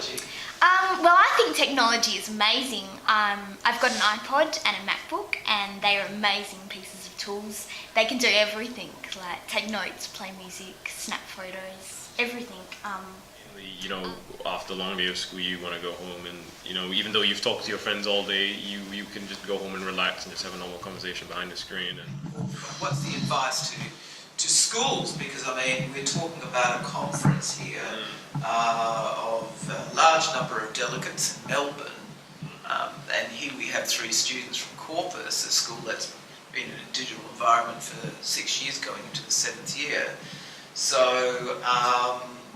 technology? Well, I think technology is amazing. I've got an iPod and a MacBook, and they are amazing pieces of tools. They can do everything, like take notes, play music, snap photos, everything. You know, after a long day of school, you want to go home, and you know, even though you've talked to your friends all day, you can just go home and relax and just have a normal conversation behind the screen. And what's the advice to schools? Because I mean, we're talking about a conference here of a large number of delegates in Melbourne, and here we have 3 students from Corpus, a school that's been in a digital environment for 6 years, going into the 7th year. So,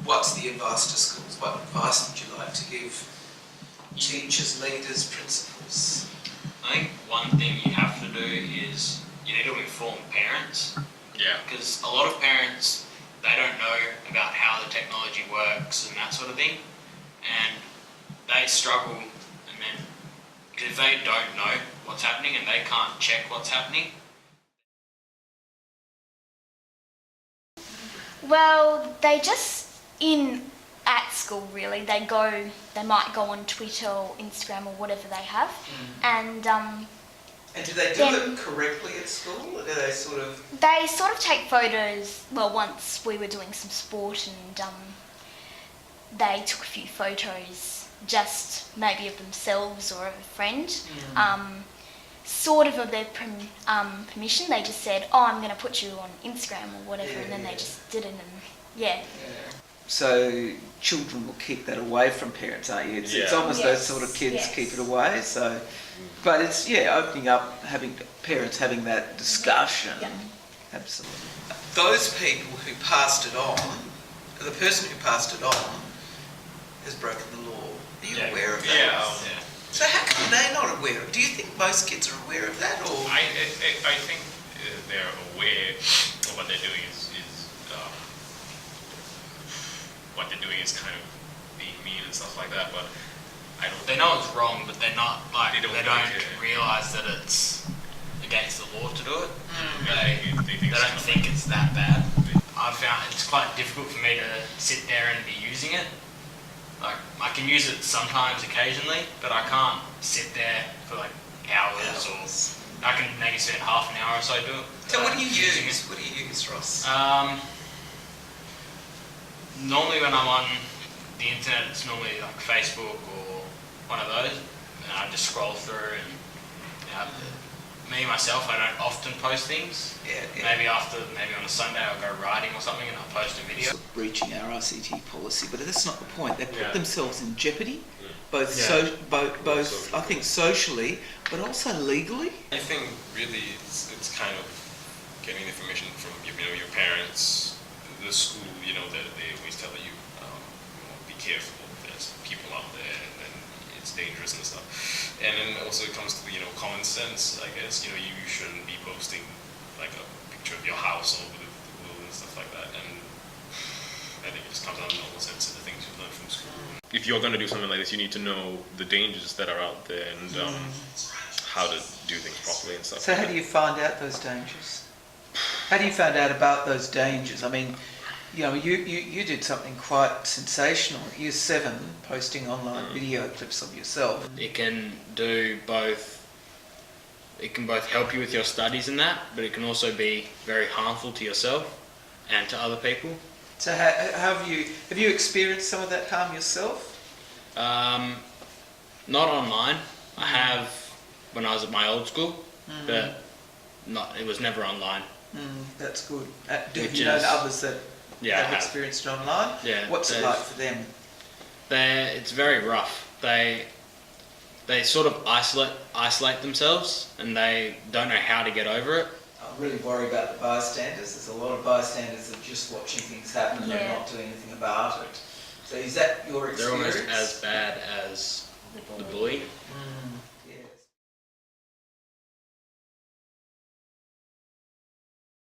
what's the advice to schools? What advice would you like to give teachers, leaders, principals? I think one thing you have to do is you need to inform parents. yeah, Because a lot of parents, they don't know about how the technology works and that sort of thing, and they struggle. And then, because if they don't know what's happening and they can't check what's happening. Well, they just at school really. They might go on Twitter or Instagram or whatever they have, and do they do it correctly at school, or do they sort of... They sort of take photos. Well, once we were doing some sport, and they took a few photos, just maybe of themselves or of a friend. Sort of their permission. They just said, "Oh, I'm going to put you on Instagram or whatever," and then they just did it, and So children will keep that away from parents, aren't you? It's almost those sort of kids keep it away. So, but it's opening up, having parents having that discussion. Yeah. Absolutely. Those people who passed it on, the person who passed it on, has broken the law. Are you aware of that? Yeah. So how come they're not aware of it? Do you think most kids are aware of that, or...? I think they're aware of what they're doing is kind of being mean and stuff like that, but They know it's wrong, but they're not like They don't realise that it's against the law to do it. they think They don't think it's that bad. I've found it's quite difficult for me to sit there and be using it. Like, I can use it sometimes, occasionally, but I can't sit there for like hours, or I can maybe spend half an hour or so do it. So what do you use? What do you use, Ross? Normally when I'm on the internet, it's normally like Facebook or one of those, and I just scroll through, and me myself, I don't often post things. Maybe on a Sunday I'll go riding or something and I'll post a video. Sort of breaching our RCT policy, but that's not the point. They put themselves in jeopardy, both I think socially, but also legally. I think really it's kind of getting information from your parents, the school. That they always tell you, be careful. There's people out there, and it's dangerous and stuff. And then also it comes to common sense. I guess you shouldn't be posting like a picture of your house all over the world and stuff like that. And I think it just comes down to normal sense of the things you've learned from school. if you're going to do something like this, you need to know the dangers that are out there and how to do things properly and stuff. So how do you find out those dangers? How do you find out about those dangers? I mean, you did something quite sensational at Year 7, posting online video clips of yourself. It can do both. It can both help you with your studies and that, but it can also be very harmful to yourself and to other people. So have you experienced some of that harm yourself? Not online. I have when I was at my old school, but it was never online. That's good. Have you known others that have experienced it online? Yeah. What's it like for them? It's very rough. They sort of isolate themselves, and they don't know how to get over it. I really worry about the bystanders. There's a lot of bystanders that are just watching things happen and not doing anything about it. So is that your experience? They're almost as bad as the bully.